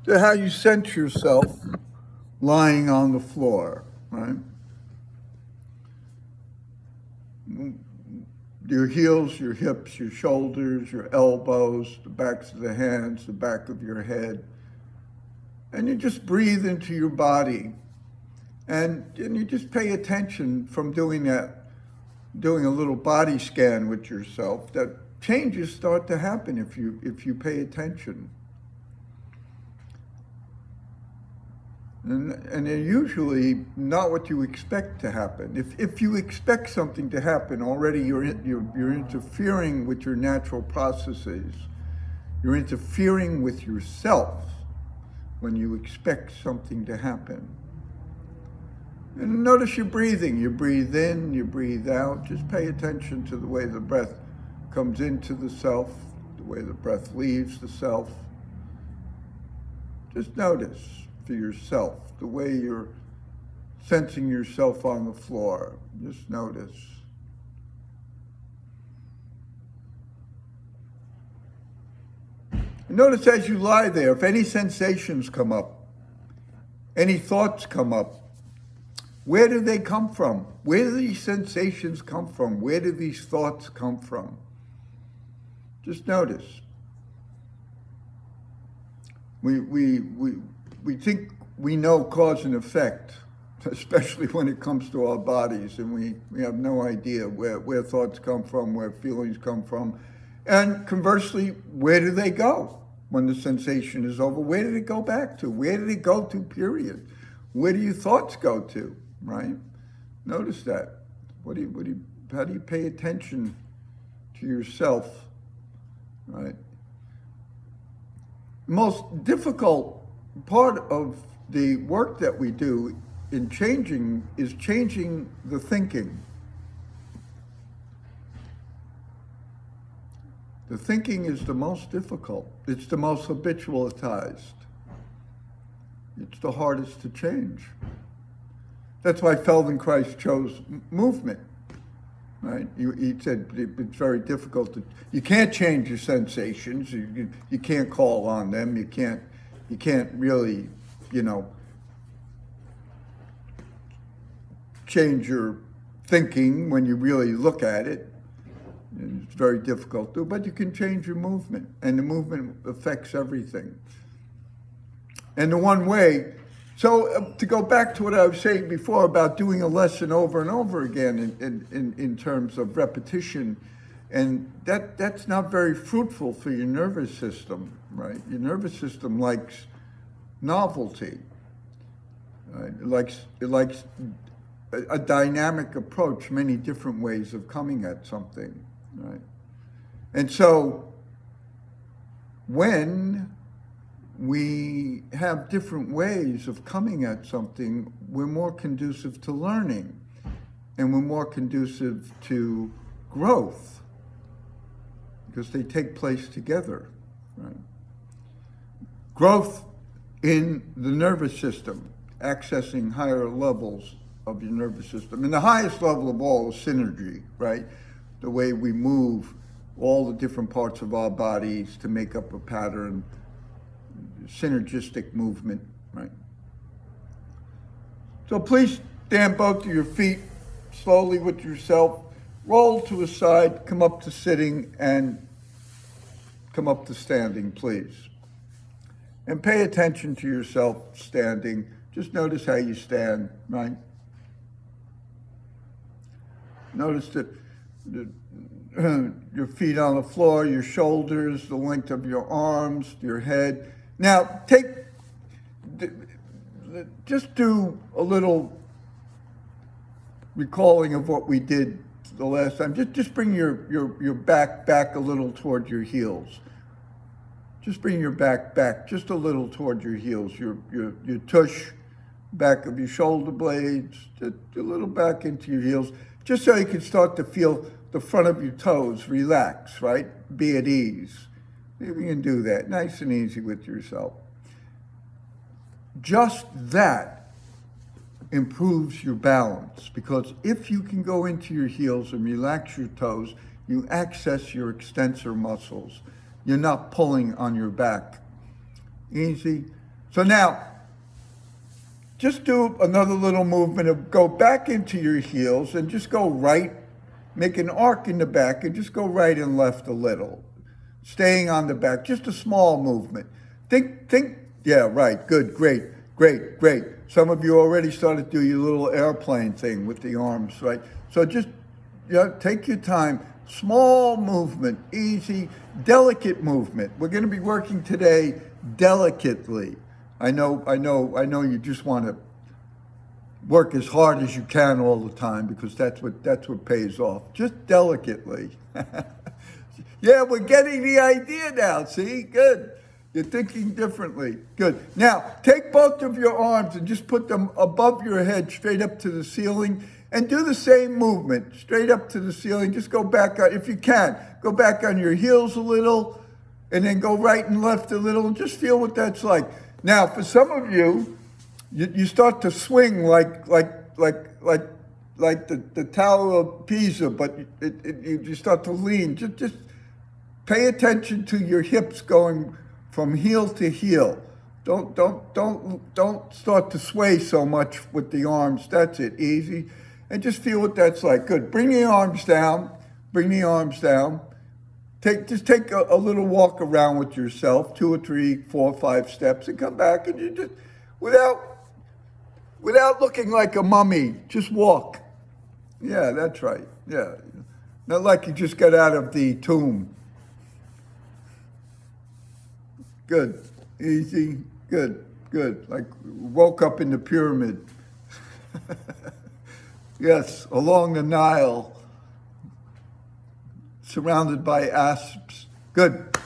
to how you sense yourself lying on the floor, right? Your heels, your hips, your shoulders, your elbows, the backs of the hands, the back of your head. And you just breathe into your body. And you just pay attention from doing that, doing a little body scan with yourself, that changes start to happen if you pay attention. And they're usually not what you expect to happen. If you expect something to happen, already you're interfering with your natural processes. You're interfering with yourself when you expect something to happen. And notice your breathing. You breathe in, you breathe out. Just pay attention to the way the breath comes into the self, the way the breath leaves the self. Just notice for yourself, the way you're sensing yourself on the floor. Just notice. And notice as you lie there, if any sensations come up, any thoughts come up, where do they come from? Where do these sensations come from? Where do these thoughts come from? Just notice. We think we know cause and effect, especially when it comes to our bodies, and we have no idea where thoughts come from, where feelings come from. And conversely, where do they go when the sensation is over? Where did it go back to? Where did it go to, period? Where do your thoughts go to, right? Notice that. How do you pay attention to yourself, right? Most difficult part of the work that we do in changing the thinking. The thinking is the most difficult. It's the most habitualized. It's the hardest to change. That's why Feldenkrais chose movement, right? He said it's very difficult you can't change your sensations. You can't call on them. You can't really, change your thinking when you really look at it. It's very difficult to, but you can change your movement, and the movement affects everything. And the one way, so to go back to what I was saying before about doing a lesson over and over again in terms of repetition, and that's not very fruitful for your nervous system, right? Your nervous system likes novelty. Right? It likes a dynamic approach, many different ways of coming at something, right? And so when we have different ways of coming at something, we're more conducive to learning, and we're more conducive to growth, because they take place together, right? Growth in the nervous system, accessing higher levels of your nervous system. And the highest level of all is synergy, right? The way we move all the different parts of our bodies to make up a pattern, synergistic movement, right? So please stand both of your feet slowly with yourself, roll to a side, come up to sitting, and come up to standing, please. And pay attention to yourself standing. Just notice how you stand, right? Notice that your feet on the floor, your shoulders, the length of your arms, your head. Now, just do a little recalling of what we did the last time. Just bring your back a little toward your heels. Just bring your back just a little toward your heels. Your tush, back of your shoulder blades, just a little back into your heels, just so you can start to feel the front of your toes relax, right? Be at ease. Maybe you can do that nice and easy with yourself. Just that improves your balance, because if you can go into your heels and relax your toes, you access your extensor muscles. You're not pulling on your back. Easy. So now, just do another little movement of go back into your heels and just go right, make an arc in the back and just go right and left a little. Staying on the back, just a small movement. Think, yeah, right, good, great. Some of you already started to do your little airplane thing with the arms, right? So just take your time. Small movement, easy, delicate movement. We're going to be working today delicately. I know you just want to work as hard as you can all the time because that's what pays off. Just delicately. Yeah, we're getting the idea now. See? Good. You're thinking differently. Good. Now, take both of your arms and just put them above your head, straight up to the ceiling, and do the same movement, straight up to the ceiling. Just go back, if you can, go back on your heels a little, and then go right and left a little, and just feel what that's like. Now, for some of you, you start to swing like the Tower of Pisa, but you start to lean. Just pay attention to your hips going from heel to heel. Don't start to sway so much with the arms. That's it. Easy. And just feel what that's like. Good. Bring the arms down. Just take a little walk around with yourself, 2 or 3, 4, 5 steps, and come back, and you just without looking like a mummy, just walk. Yeah, that's right. Yeah. Not like you just got out of the tomb. Good. Easy. Good. Like woke up in the pyramid. Yes, along the Nile, surrounded by asps. Good.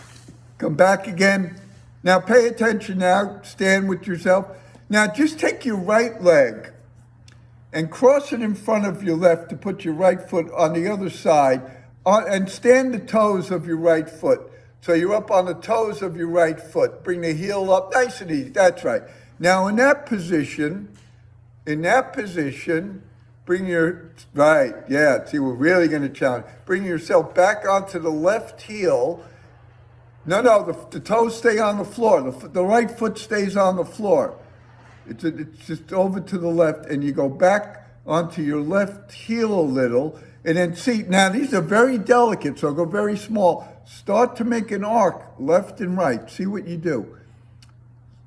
Come back again. Now pay attention now. Stand with yourself. Now just take your right leg and cross it in front of your left to put your right foot on the other side and stand the toes of your right foot. So you're up on the toes of your right foot. Bring the heel up nice and easy. That's right. Now in that position, bring your, right, yeah, see, we're really going to challenge. Bring yourself back onto the left heel. No, the toes stay on the floor. The right foot stays on the floor. It's just over to the left, and you go back onto your left heel a little, and then see, now these are very delicate, so go very small. Start to make an arc, left and right. See what you do.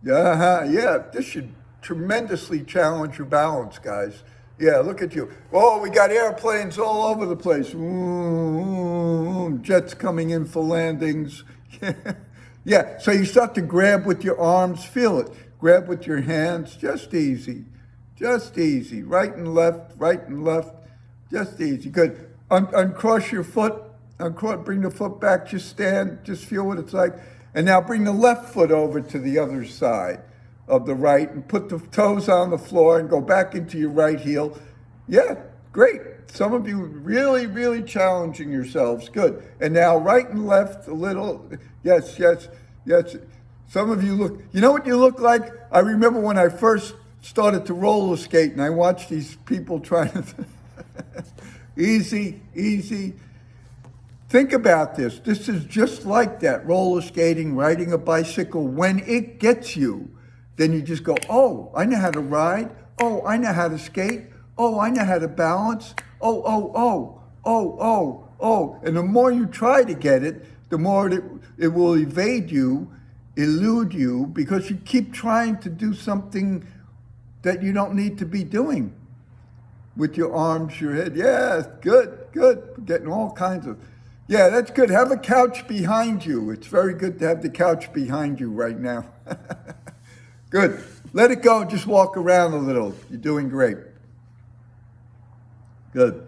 Yeah, this should tremendously challenge your balance, guys. Yeah, look at you. Oh, we got airplanes all over the place. Jets coming in for landings. Yeah, so you start to grab with your arms, feel it. Grab with your hands, just easy. Right and left, just easy. Good. Uncross your foot, bring the foot back, just stand, just feel what it's like. And now bring the left foot over to the other side of the right and put the toes on the floor and go back into your right heel. Yeah, great. Some of you really challenging yourselves. Good. And now right and left a little. Yes. Some of you look, you know what you look like? I remember when I first started to roller skate and I watched these people trying to, easy. Think about this. This is just like that, roller skating, riding a bicycle. When it gets you, then you just go, oh, I know how to ride. Oh, I know how to skate. Oh, I know how to balance. Oh. And the more you try to get it, the more it will elude you, because you keep trying to do something that you don't need to be doing with your arms, your head. Yeah, good. Getting all kinds of, yeah, that's good. Have a couch behind you. It's very good to have the couch behind you right now. Good. Let it go. Just walk around a little. You're doing great. Good.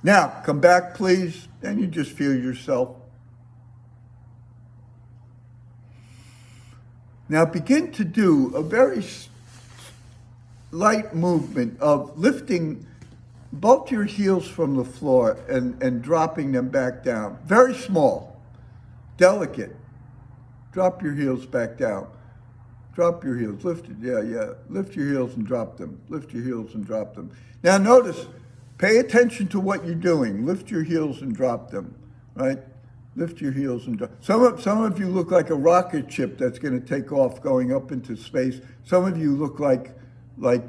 Now, come back, please, and you just feel yourself. Now, begin to do a very light movement of lifting both your heels from the floor and dropping them back down. Very small, delicate. Drop your heels back down. Drop your heels, lift it, yeah. Lift your heels and drop them. Lift your heels and drop them. Now notice, pay attention to what you're doing. Lift your heels and drop them, right? Lift your heels and drop. Some of you look like a rocket ship that's going to take off going up into space. Some of you look like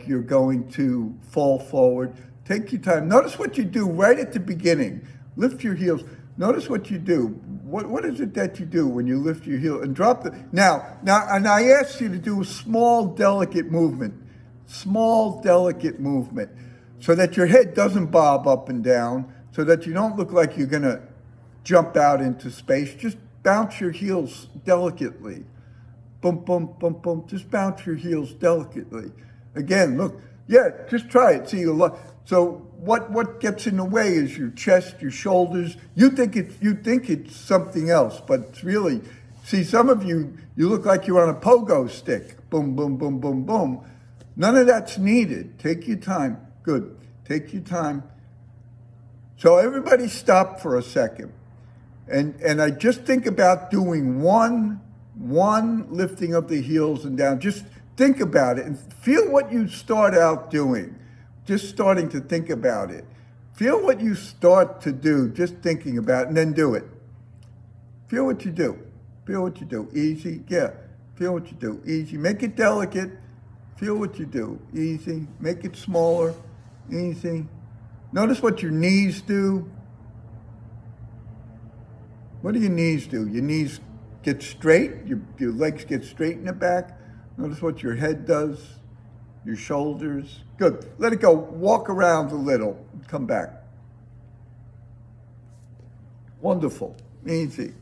you're going to fall forward. Take your time. Notice what you do right at the beginning. Lift your heels. Notice what you do. What is it that you do when you lift your heel and drop the now and I ask you to do a small delicate movement. Small delicate movement so that your head doesn't bob up and down, so that you don't look like you're going to jump out into space. Just bounce your heels delicately. Boom, boom, boom, boom. Just bounce your heels delicately. Again, look. Yeah, just try it. See, so what gets in the way is your chest, your shoulders. You think it's something else, but it's really. See, some of you look like you're on a pogo stick. Boom, boom, boom, boom, boom. None of that's needed. Take your time. Good. Take your time. So everybody stop for a second. And I just think about doing one lifting of the heels and down. Just think about it and feel what you start out doing. Just starting to think about it. Feel what you start to do, just thinking about it, and then do it. Feel what you do. Feel what you do. Easy. Yeah. Feel what you do. Easy. Make it delicate. Feel what you do. Easy. Make it smaller. Easy. Notice what your knees do. What do your knees do? Your knees get straight. Your legs get straight in the back. Notice what your head does. Your shoulders. Good. Let it go. Walk around a little. Come back. Wonderful. Easy.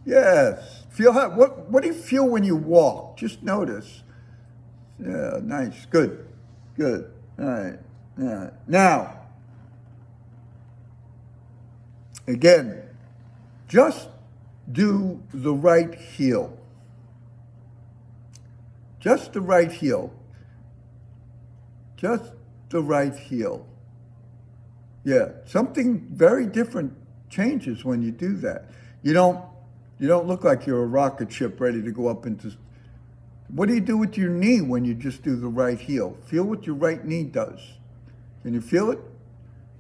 Yes. Feel how, what do you feel when you walk? Just notice. Yeah, nice. Good. Good. All right. Yeah. Now, again, just do the right heel. Just the right heel. Just the right heel. Yeah, something very different changes when you do that. You don't look like you're a rocket ship ready to go up into. What do you do with your knee when you just do the right heel? Feel what your right knee does. Can you feel it?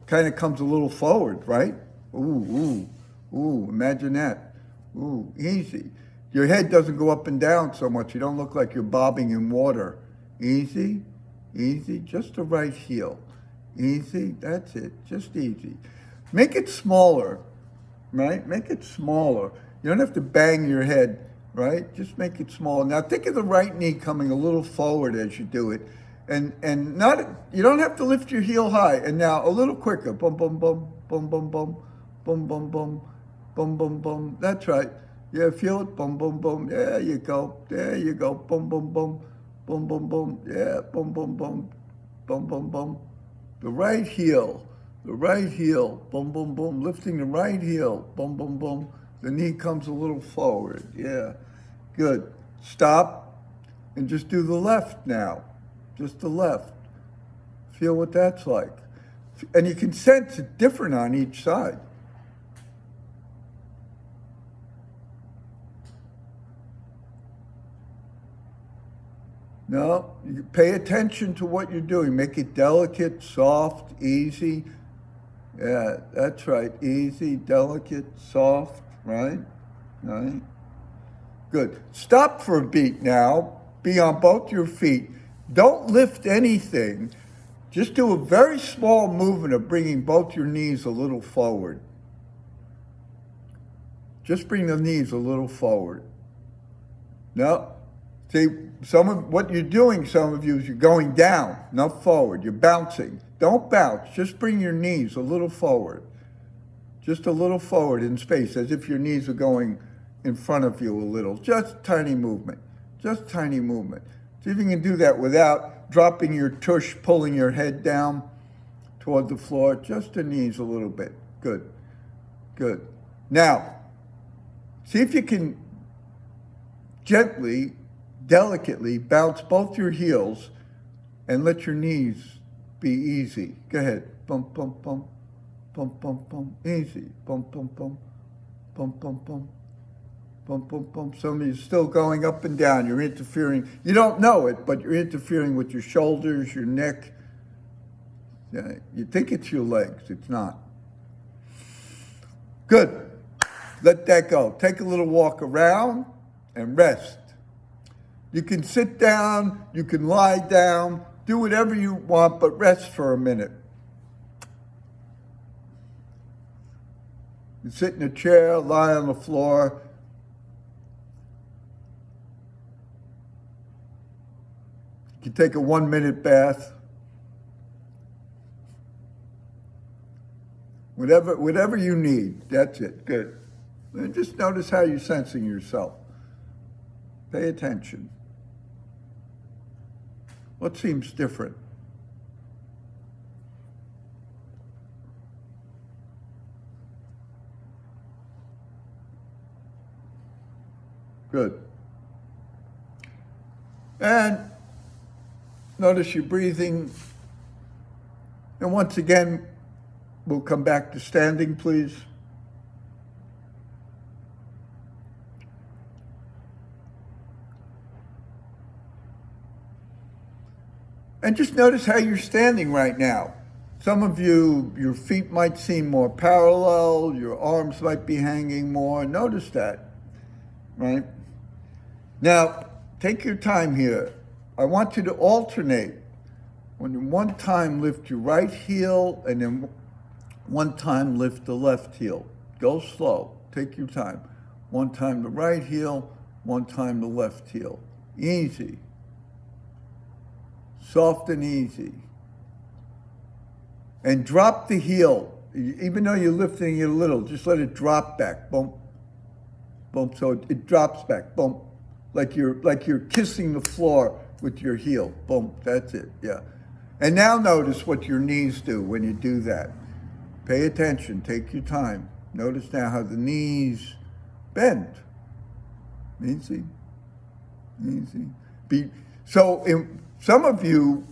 Kind of comes a little forward, right? Ooh, ooh, ooh, imagine that. Ooh, easy. Your head doesn't go up and down so much. You don't look like you're bobbing in water. Easy, easy, just the right heel. Easy, that's it, just easy. Make it smaller, right? Make it smaller. You don't have to bang your head, right? Just make it smaller. Now think of the right knee coming a little forward as you do it. And not, you don't have to lift your heel high. And now a little quicker. Boom, boom, boom, boom, boom, boom, boom, boom, boom, boom, boom, boom. That's right. Yeah, feel it. Boom, boom, boom. There you go. There you go. Boom, boom, boom, boom, boom, boom. Yeah, boom, boom, boom, boom, boom, boom. The right heel. The right heel. Boom, boom, boom. Lifting the right heel. Boom, boom, boom. The knee comes a little forward. Yeah, good. Stop and just do the left now. Just the left. Feel what that's like. And you can sense it different on each side. No, you pay attention to what you're doing. Make it delicate, soft, easy. Yeah, that's right. Easy, delicate, soft, right? Right? Good. Stop for a beat now. Be on both your feet. Don't lift anything. Just do a very small movement of bringing both your knees a little forward. Just bring the knees a little forward. No. See, some of what you're doing, some of you, is you're going down, not forward. You're bouncing. Don't bounce. Just bring your knees a little forward. Just a little forward in space, as if your knees are going in front of you a little. Just tiny movement. Just tiny movement. See if you can do that without dropping your tush, pulling your head down toward the floor. Just the knees a little bit. Good. Good. Now, see if you can gently, delicately bounce both your heels and let your knees be easy. Go ahead. Bump, bump, bump. Bump, bump, bump. Easy. Bump, bump, bump. Bump, bump, bump. Bump, bump, bump. Some of you are still going up and down. You're interfering. You don't know it, but you're interfering with your shoulders, your neck. Yeah, you think it's your legs. It's not. Good. Let that go. Take a little walk around and rest. You can sit down, you can lie down, do whatever you want, but rest for a minute. You sit in a chair, lie on the floor. You can take a 1-minute bath. Whatever you need, that's it. Good. And just notice how you're sensing yourself. Pay attention. What seems different? Good. And notice your breathing. And once again, we'll come back to standing, please. And just notice how you're standing right now. Some of you, your feet might seem more parallel, your arms might be hanging more. Notice that, right? Now, take your time here. I want you to alternate. When one time lift your right heel, and then one time lift the left heel. Go slow, take your time. One time the right heel, one time the left heel. Easy. Soft and easy. And drop the heel. Even though you're lifting it a little, just let it drop back. Boom. Boom. So it drops back. Boom. Like you're kissing the floor with your heel. Boom. That's it. Yeah. And now notice what your knees do when you do that. Pay attention. Take your time. Notice now how the knees bend. Easy. Easy. So in some of you,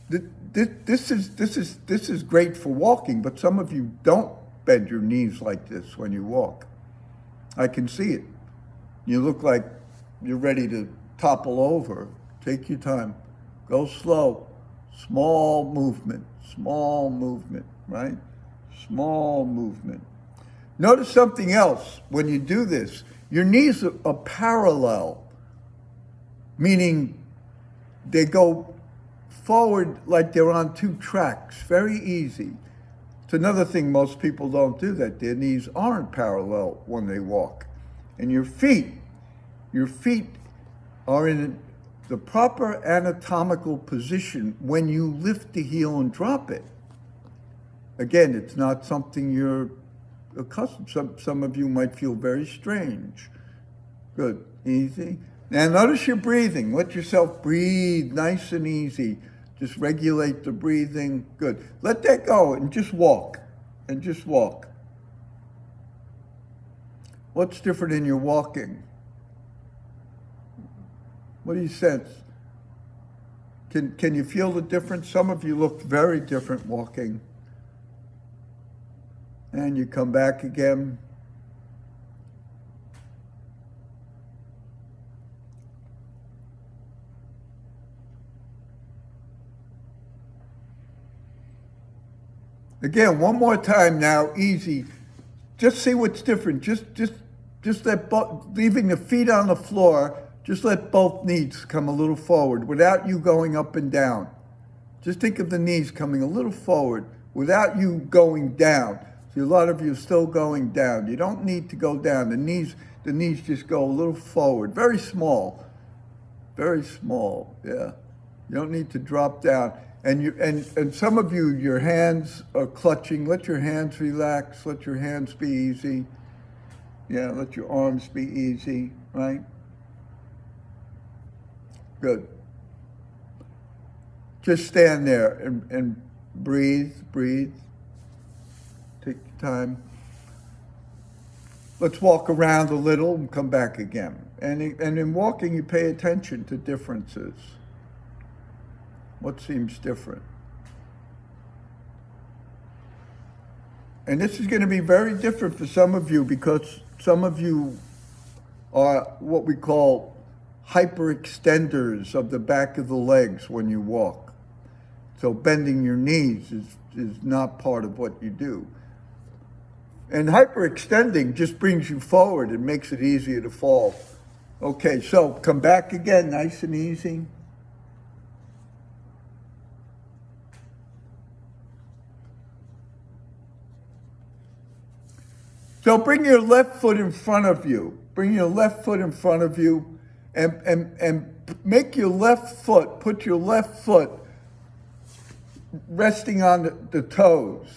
this is great for walking, but some of you don't bend your knees like this when you walk. I can see it. You look like you're ready to topple over. Take your time. Go slow. Small movement, right? Small movement. Notice something else when you do this. Your knees are parallel, meaning they go forward like they're on two tracks, very easy. It's another thing most people don't do that. Their knees aren't parallel when they walk. And your feet are in the proper anatomical position when you lift the heel and drop it. Again, it's not something you're accustomed. Some of you might feel very strange. Good, easy. Now notice your breathing. Let yourself breathe nice and easy. Just regulate the breathing. Good. Let that go and just walk. What's different in your walking? What do you sense? Can you feel the difference? Some of you look very different walking. And you come back again. Again, one more time now, easy. Just see what's different. Just let leaving the feet on the floor, just let both knees come a little forward without you going up and down. Just think of the knees coming a little forward without you going down. See, a lot of you are still going down. You don't need to go down. The knees just go a little forward. Very small, yeah. You don't need to drop down. And some of you, your hands are clutching. Let your hands relax. Let your hands be easy. Yeah, let your arms be easy, right? Good. Just stand there and breathe. Take your time. Let's walk around a little and come back again. And in walking, you pay attention to differences. What seems different? And this is going to be very different for some of you because some of you are what we call hyperextenders of the back of the legs when you walk. So bending your knees is not part of what you do. And hyperextending just brings you forward and makes it easier to fall. Okay, so come back again, nice and easy. So bring your left foot in front of you. Bring your left foot in front of you and make your left foot, put your left foot resting on the toes.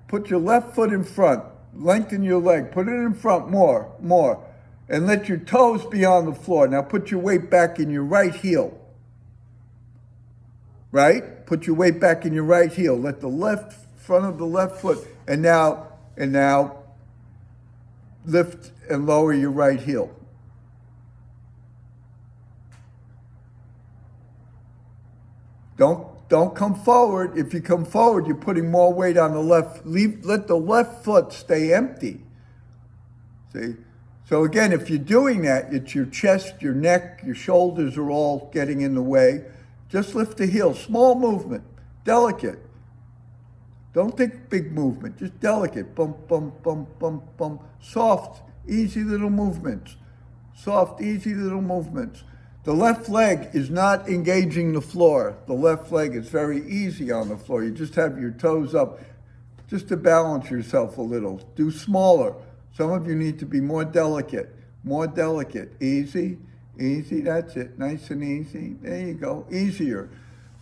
Put your left foot in front. Lengthen your leg. Put it in front more. And let your toes be on the floor. Now put your weight back in your right heel. Right? Put your weight back in your right heel. Let the left front of the left foot. And now lift and lower your right heel. Don't come forward. If you come forward, you're putting more weight on the left. Let the left foot stay empty. See? So again, if you're doing that, it's your chest, your neck, your shoulders are all getting in the way. Just lift the heel. Small movement. Delicate. Don't think big movement. Just delicate. Bump, bump, bump, bump, bump. Soft, easy little movements. Soft, easy little movements. The left leg is not engaging the floor. The left leg is very easy on the floor. You just have your toes up just to balance yourself a little. Do smaller. Some of you need to be more delicate. More delicate. Easy, easy, that's it. Nice and easy. There you go. Easier.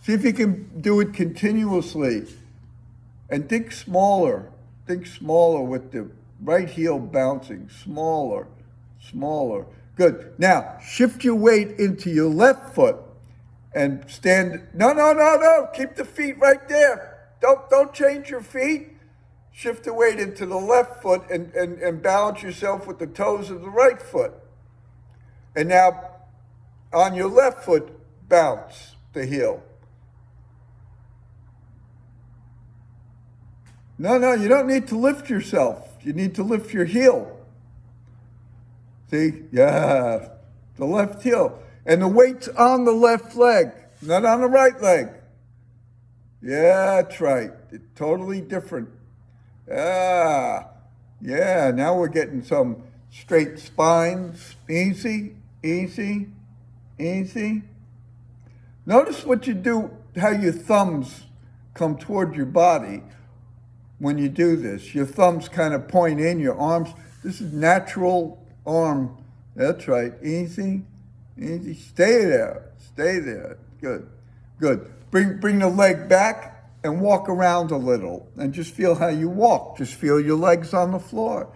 See if you can do it continuously. And think smaller. Think smaller with the right heel bouncing. Smaller, smaller. Good. Now, shift your weight into your left foot and stand. No. Keep the feet right there. Don't change your feet. Shift the weight into the left foot and balance yourself with the toes of the right foot. And now, on your left foot, bounce the heel. No, you don't need to lift yourself. You need to lift your heel. See? Yeah. The left heel. And the weight's on the left leg, not on the right leg. Yeah, that's right. It's totally different. Yeah. Now we're getting some straight spines. Easy, easy, easy. Notice what you do, how your thumbs come toward your body when you do this. Your thumbs kind of point in, your arms. This is natural arm. That's right. Easy, easy. Stay there. Good. Bring the leg back and walk around a little and just feel how you walk. Just feel your legs on the floor.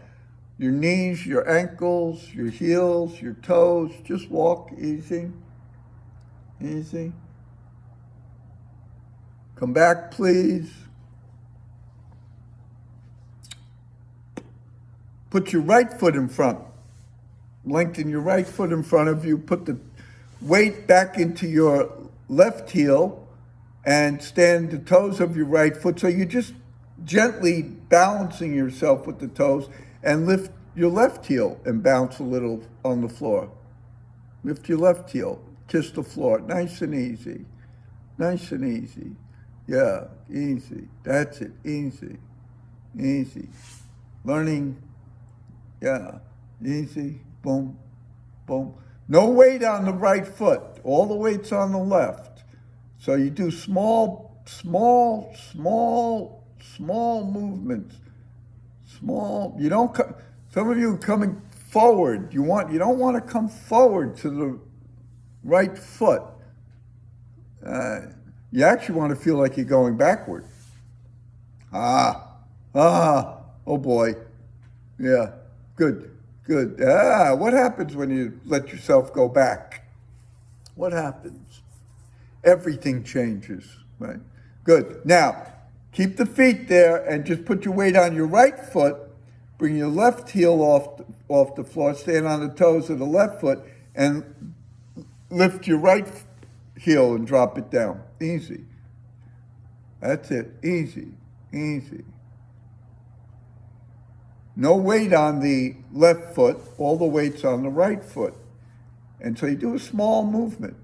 Your knees, your ankles, your heels, your toes. Just walk easy, easy. Come back, please. Put your right foot in front. Lengthen your right foot in front of you. Put the weight back into your left heel and stand the toes of your right foot. So you're just gently balancing yourself with the toes and lift your left heel and bounce a little on the floor. Lift your left heel. Kiss the floor. Nice and easy. Nice and easy. Yeah, easy. That's it. Easy. Easy. Learning. Yeah, easy, boom, boom. No weight on the right foot. All the weight's on the left. So you do small movements. Small. You don't. Some of you are coming forward. You don't want to come forward to the right foot. You actually want to feel like you're going backward. Oh boy. Yeah. Good. What happens when you let yourself go back? What happens? Everything changes, right? Good. Now, keep the feet there and just put your weight on your right foot. Bring your left heel off the floor. Stand on the toes of the left foot and lift your right heel and drop it down. Easy. That's it. Easy. No weight on the left foot, all the weight's on the right foot. And so you do a small movement.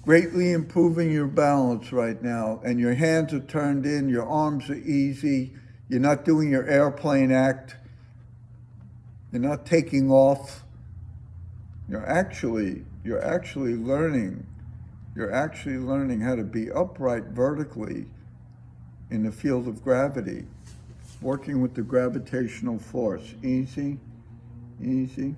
Greatly improving your balance right now, and your hands are turned in, your arms are easy, you're not doing your airplane act, you're not taking off. You're actually learning how to be upright vertically in the field of gravity, working with the gravitational force. Easy, easy.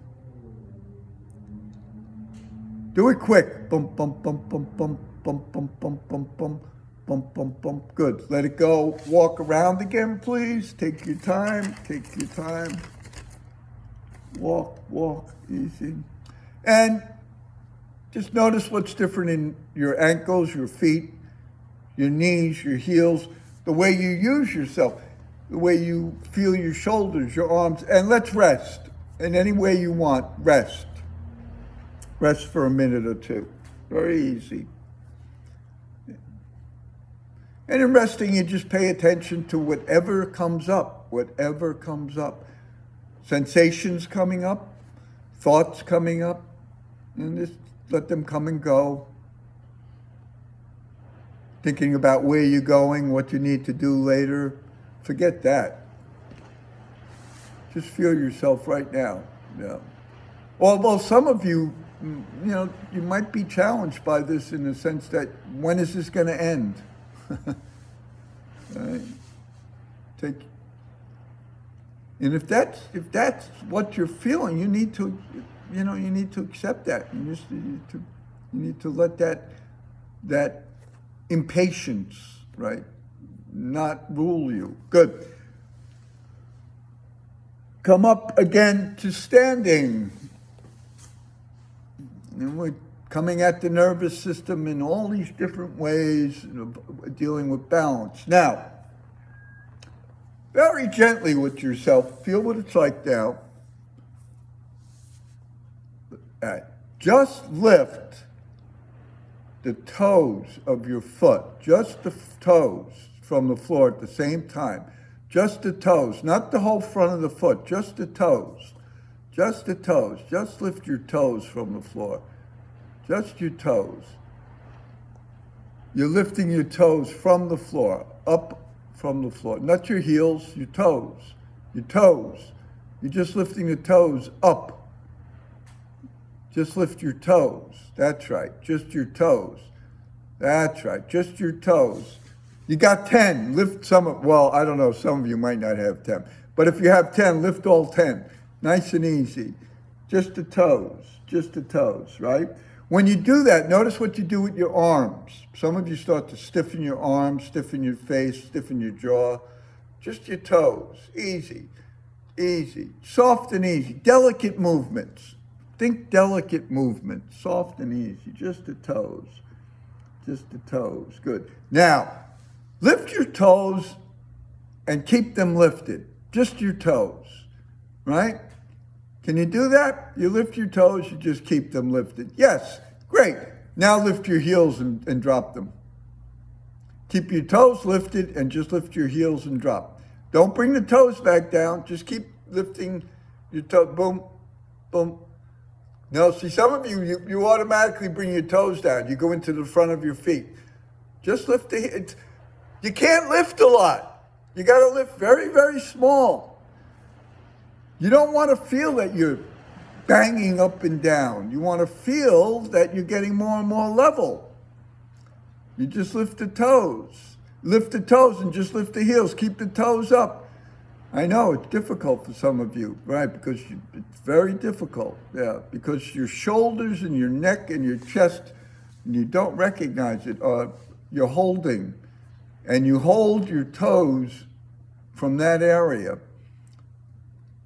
Do it quick. Bump, bump, bump, bump, bump, bump, bump, bump, bump, bump, bump, bump, bump. Good. Let it go. Walk around again, please. Take your time. Take your time. Walk, walk, easy. And just notice what's different in your ankles, your feet, your knees, your heels, the way you use yourself, the way you feel your shoulders, your arms. And let's rest. In any way you want, rest. Rest for a minute or two. Very easy. And in resting, you just pay attention to whatever comes up, whatever comes up. Sensations coming up, thoughts coming up, and just let them come and go. Thinking about where you're going, what you need to do later, forget that. Just feel yourself right now. Yeah. Although some of you, you might be challenged by this in the sense that when is this going to end? Right? And if that's what you're feeling, you need to accept that. You need to let that impatience, right, not rule you. Good. Come up again to standing. And we're coming at the nervous system in all these different ways, dealing with balance. Now, very gently with yourself, feel what it's like now. Just lift the toes of your foot, just the toes from the floor at the same time. Just the toes, not the whole front of the foot, just the toes. Just the toes. Just lift your toes from the floor. Just your toes. You're lifting your toes from the floor, up from the floor. Not your heels, your toes. Your toes. You're just lifting the toes up. Just lift your toes. That's right. Just your toes. That's right. Just your toes. You got 10. Lift some of, well, I don't know, some of you might not have 10. But if you have 10, lift all 10. Nice and easy. Just the toes. Just the toes, right? When you do that, notice what you do with your arms. Some of you start to stiffen your arms, stiffen your face, stiffen your jaw. Just your toes. Easy. Easy. Soft and easy. Delicate movements. Think delicate movements. Soft and easy. Just the toes. Just the toes. Good. Now, lift your toes and keep them lifted. Just your toes. Right? Can you do that? You lift your toes, you just keep them lifted. Yes, great. Now lift your heels and drop them. Keep your toes lifted and just lift your heels and drop. Don't bring the toes back down. Just keep lifting your toes. Boom, boom. No, see, some of you automatically bring your toes down. You go into the front of your feet. Just lift the heels. You can't lift a lot. You got to lift very, very small. You don't want to feel that you're banging up and down. You want to feel that you're getting more and more level. You just lift the toes. Lift the toes and just lift the heels. Keep the toes up. I know it's difficult for some of you, right? Because it's very difficult, yeah. Because your shoulders and your neck and your chest, and you don't recognize it, you're holding. And you hold your toes from that area.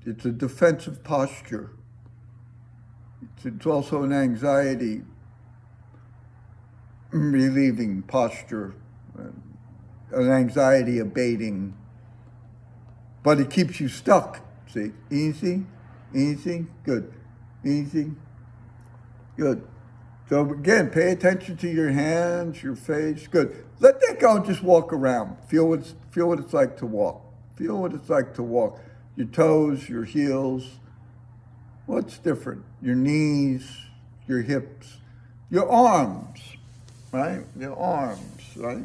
It's a defensive posture. It's also an anxiety relieving posture, an anxiety abating, but it keeps you stuck. See, easy, easy, good, easy, good. So again, pay attention to your hands, your face, good. Let that go and just walk around. Feel what it's like to walk. Feel what it's like to walk. Your toes, your heels. What's different? Your knees, your hips, your arms. right? Your arms, right?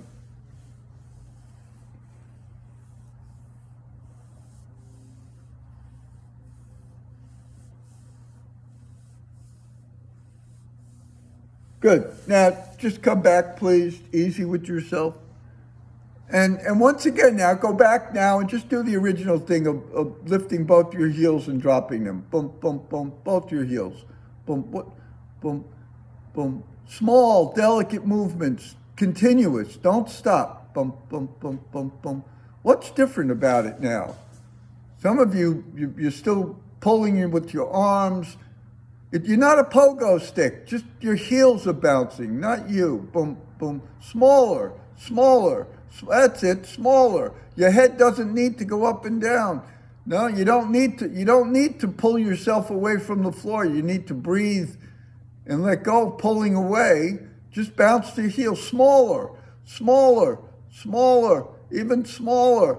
Good. Now, just come back, please. Easy with yourself. And once again, now go back now and just do the original thing of lifting both your heels and dropping them. Boom, boom, boom. Both your heels. Boom, boom, boom, boom. Small, delicate movements. Continuous. Don't stop. Boom, boom, boom, boom, boom. What's different about it now? Some of you're still pulling in with your arms. You're not a pogo stick. Just your heels are bouncing, not you. Boom, boom. Smaller, smaller. That's it, smaller. Your head doesn't need to go up and down. No, you don't need to pull yourself away from the floor. You need to breathe and let go of pulling away. Just bounce the heels smaller, smaller, smaller, even smaller,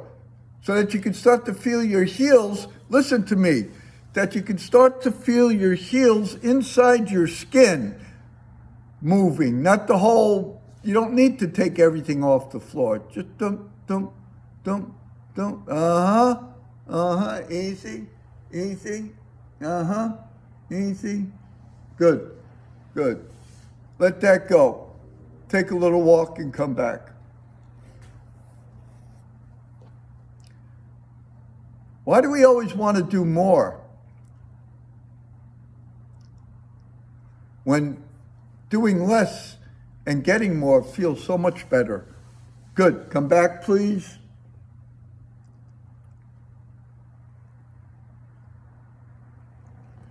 so that you can start to feel your heels. Listen to me. That you can start to feel your heels inside your skin moving, not the whole. You don't need to take everything off the floor. Just don't. Easy, easy. Easy. Good, good. Let that go. Take a little walk and come back. Why do we always want to do more when doing less and getting more feels so much better? Good. Come back, please.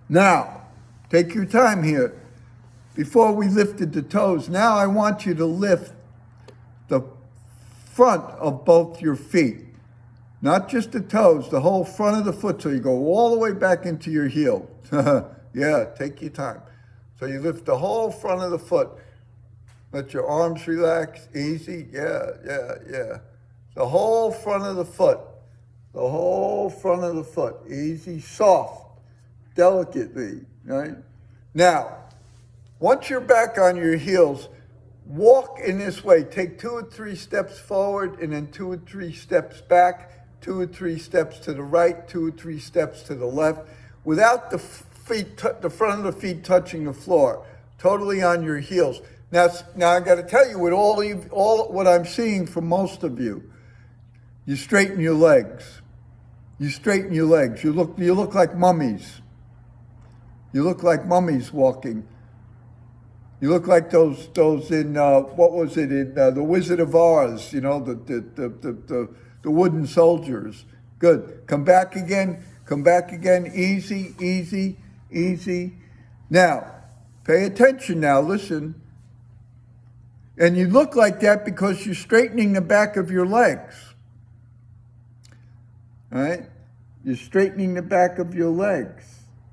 Now, take your time here. Before we lifted the toes, now I want you to lift the front of both your feet. Not just the toes, the whole front of the foot, so you go all the way back into your heel. Yeah, take your time. So you lift the whole front of the foot. Let your arms relax, easy, yeah. The whole front of the foot, easy, soft, delicately, right? Now, once you're back on your heels, walk in this way. Take 2 or 3 steps forward and then 2 or 3 steps back, 2 or 3 steps to the right, 2 or 3 steps to the left, without the front of the feet touching the floor, totally on your heels. Now I got to tell you, with all what I'm seeing from most of you, you straighten your legs. You look like mummies. You look like mummies walking. You look like those in what was it in The Wizard of Oz? You know, the wooden soldiers. Good. Come back again. Easy, easy, easy. Now, pay attention. Now, listen. And you look like that because you're straightening the back of your legs. All right? You're straightening the back of your legs.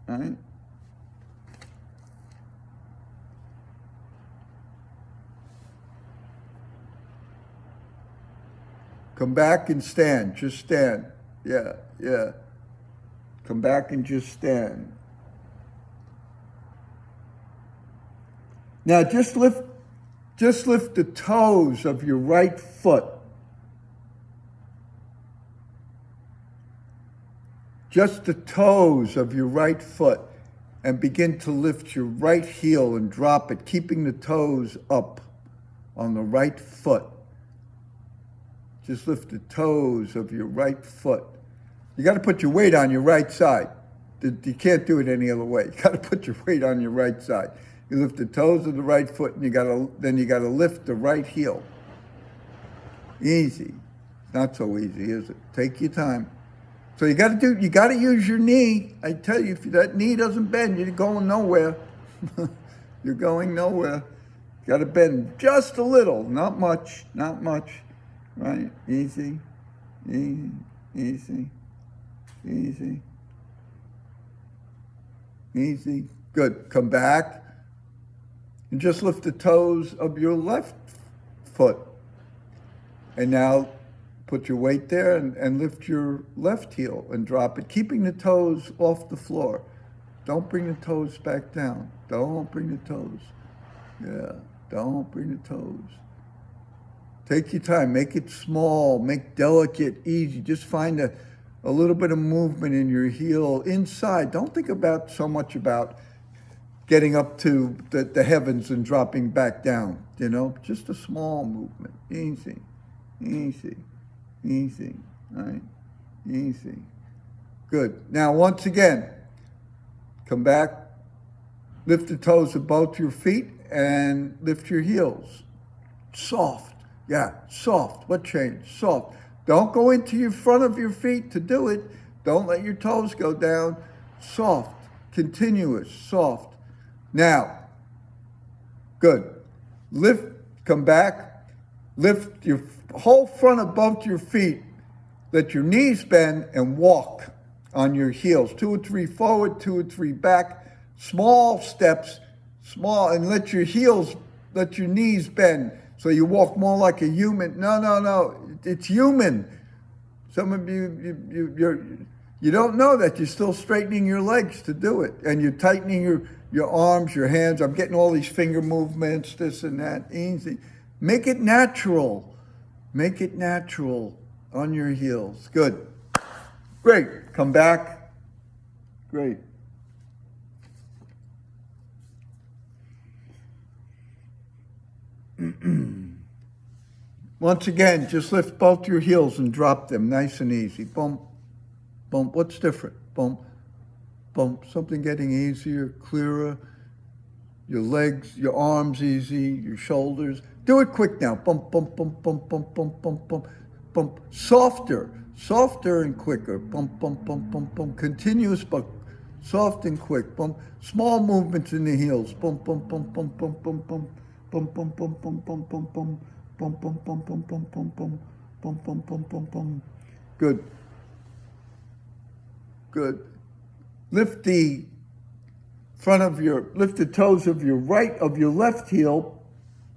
All right? Come back and stand. Just stand. Yeah. Come back and just stand. Now just lift the toes of your right foot. Just the toes of your right foot, and begin to lift your right heel and drop it, keeping the toes up on the right foot. Just lift the toes of your right foot. You got to put your weight on your right side. You can't do it any other way. You got to put your weight on your right side. You lift the toes of the right foot, and then you got to lift the right heel. Easy. Not so easy, is it? Take your time. So you got to use your knee. I tell you, if that knee doesn't bend, you're going nowhere. You're going nowhere. You got to bend just a little, not much. Right? Easy. Good. Come back. And just lift the toes of your left foot. And now put your weight there and lift your left heel and drop it, keeping the toes off the floor. Don't bring the toes back down. Don't bring the toes. Yeah. Don't bring the toes. Take your time. Make it small. Make delicate, easy. Just find a little bit of movement in your heel inside. Don't think about so much about getting up to the heavens and dropping back down. You know, just a small movement. Easy, easy, easy. All right, easy. Good. Now, once again, come back. Lift the toes of both your feet and lift your heels. Soft. Yeah, soft. What changed? Soft. Don't go into your front of your feet to do it. Don't let your toes go down. Soft. Continuous. Soft. Now, good. Lift, come back. Lift your whole front of both your feet. Let your knees bend and walk on your heels. 2 or 3 forward, 2 or 3 back. Small steps, small, and let your knees bend so you walk more like a human. No, it's human. Some of you don't know that. You're still straightening your legs to do it, and you're tightening your arms, your hands. I'm getting all these finger movements, this and that. Easy. Make it natural. Make it natural on your heels. Good. Great. Come back. Great. Once again, just lift both your heels and drop them nice and easy. Bump, bump. What's different? Bump, bump. Something getting easier, clearer. Your legs, your arms easy, your shoulders. Do it quick now. Bump, bump, bump, bump, bump, bump, bump, bump, bump. Softer and quicker. Bump, bump, bump, bump, bump. Continuous, but soft and quick. Bump. Small movements in the heels. Bump, bump, bump, bump, bump, bump, bump. Bum bum bum bum bum bum bum bum bum bum bum bum bum bum bum bum bum bum bum. Good. Good. Lift the toes of your left heel,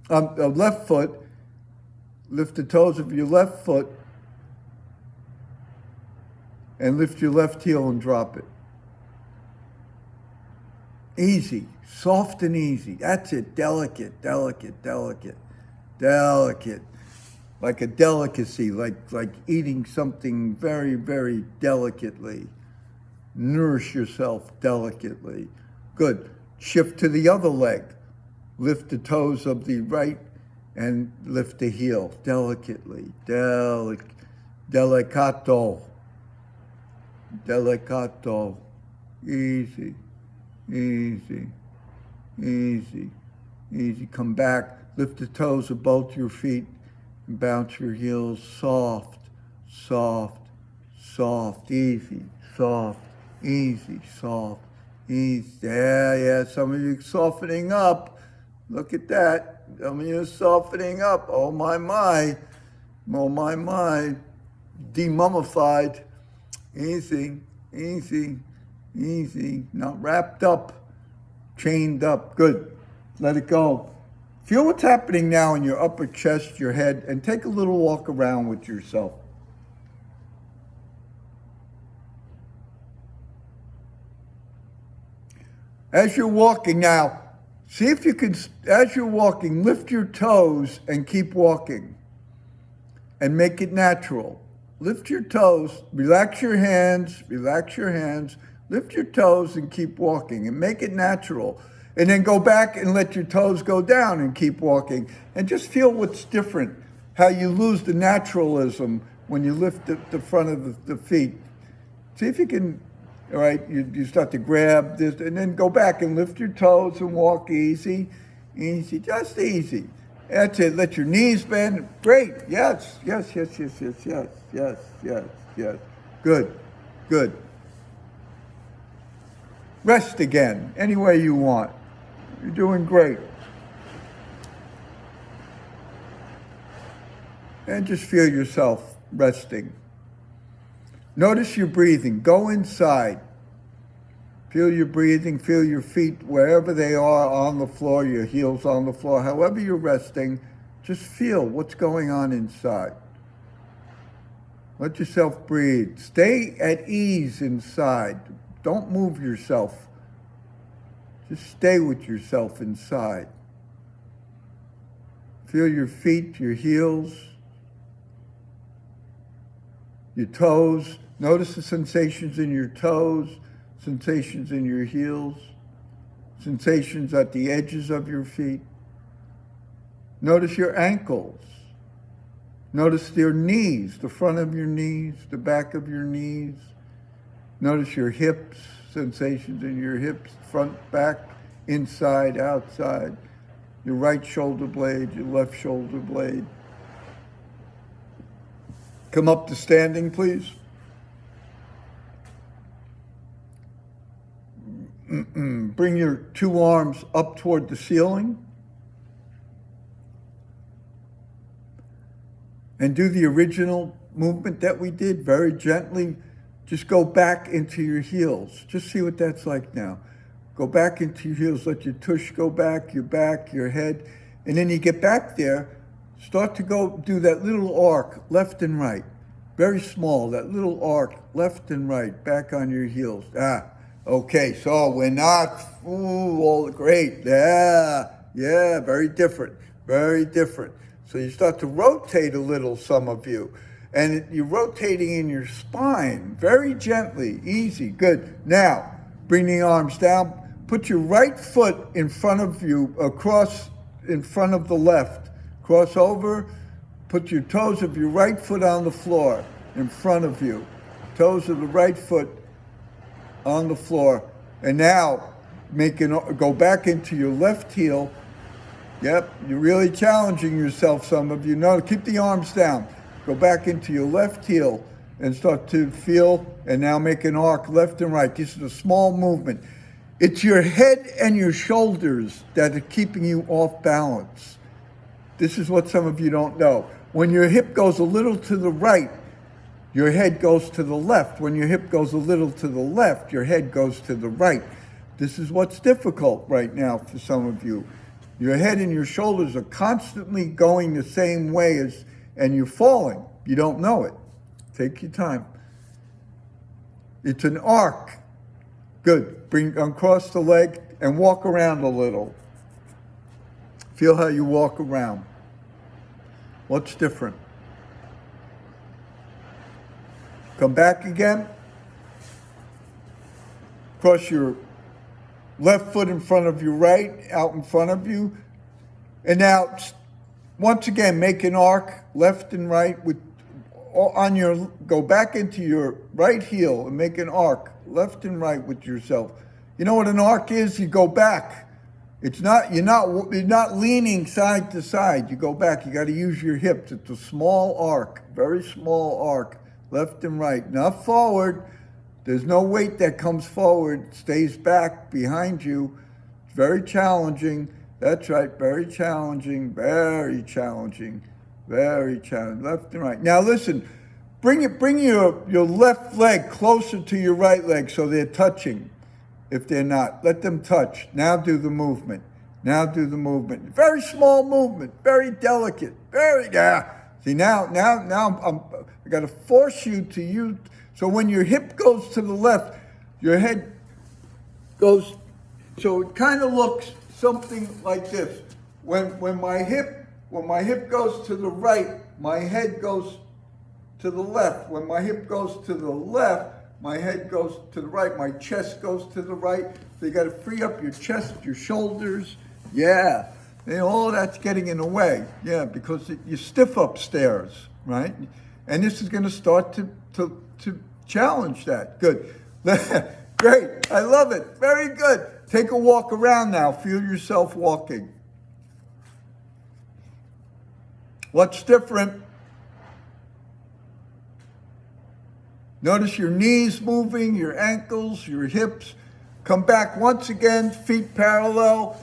left foot. Lift the toes of your left foot and lift your left heel and drop it. Easy, soft and easy. That's it. Delicate, delicate, delicate, delicate. Like a delicacy, like eating something very, very delicately. Nourish yourself delicately. Good. Shift to the other leg. Lift the toes of the right and lift the heel delicately. Delicato. Delicato. Easy. Easy, easy, easy. Come back, lift the toes of both your feet and bounce your heels. Soft, soft, soft, easy, soft, easy, soft, easy. Yeah, some of you softening up. Look at that. Some of you softening up. Oh my. Oh my. Demummified. Easy, easy. Easy, not wrapped up, chained up. Good. Let it go. Feel what's happening now in your upper chest, your head, and take a little walk around with yourself. As you're walking now, see if you can, as you're walking, lift your toes and keep walking. And make it natural. Lift your toes, relax your hands, lift your toes and keep walking and make it natural. And then go back and let your toes go down and keep walking. And just feel what's different, how you lose the naturalism when you lift the front of the feet. See if you can, all right, you start to grab this and then go back and lift your toes and walk easy, easy, just easy. That's it. Let your knees bend. Great. Yes. Good. Rest again, any way you want. You're doing great. And just feel yourself resting. Notice your breathing. Go inside. Feel your breathing. Feel your feet wherever they are on the floor, your heels on the floor. However you're resting, just feel what's going on inside. Let yourself breathe. Stay at ease inside. Don't move yourself. Just stay with yourself inside. Feel your feet, your heels, your toes. Notice the sensations in your toes, sensations in your heels, sensations at the edges of your feet. Notice your ankles. Notice your knees, the front of your knees, the back of your knees. Notice your hips, sensations in your hips, front, back, inside, outside. Your right shoulder blade, your left shoulder blade. Come up to standing, please. Bring your two arms up toward the ceiling. And do the original movement that we did very gently. Just go back into your heels. Just see what that's like now. Go back into your heels. Let your tush go back, your head. And then you get back there. Start to go do that little arc, left and right. Very small, that little arc, left and right, back on your heels. Okay, so we're not, all great. Yeah, very different, very different. So you start to rotate a little, some of you. And you're rotating in your spine, very gently, easy, good. Now, bring the arms down. Put your right foot in front of you, across in front of the left. Cross over, put your toes of your right foot on the floor in front of you. Toes of the right foot on the floor. And now, go back into your left heel. Yep, you're really challenging yourself, some of you. No, keep the arms down. Go back into your left heel and start to feel, and now make an arc left and right. This is a small movement. It's your head and your shoulders that are keeping you off balance. This is what some of you don't know. When your hip goes a little to the right, your head goes to the left. When your hip goes a little to the left, your head goes to the right. This is what's difficult right now for some of you. Your head and your shoulders are constantly going the same way and you're falling. You don't know it. Take your time. It's an arc. Good. Uncross the leg and walk around a little. Feel how you walk around. What's different? Come back again. Cross your left foot in front of your right, out in front of you. And now, once again, make an arc, left and right, go back into your right heel and make an arc, left and right with yourself. You know what an arc is? You go back. You're not leaning side to side. You go back. You got to use your hips. It's a small arc, very small arc, left and right, not forward. There's no weight that comes forward, stays back behind you. It's very challenging. That's right, very challenging, very challenging, very challenging, left and right. Now listen, bring your left leg closer to your right leg so they're touching. If they're not, let them touch. Now do the movement. Now do the movement. Very small movement, very delicate, See, now I got to force you to use. So when your hip goes to the left, your head goes. So it kind of looks something like this. When my hip goes to the right, my head goes to the left. When my hip goes to the left, my head goes to the right. My chest goes to the right. So you got to free up your chest, your shoulders. Yeah. And all of that's getting in the way. Yeah, because you stiff upstairs, right? And this is going to start to challenge that. Good. Great. I love it. Very good. Take a walk around now. Feel yourself walking. What's different? Notice your knees moving, your ankles, your hips. Come back once again, feet parallel.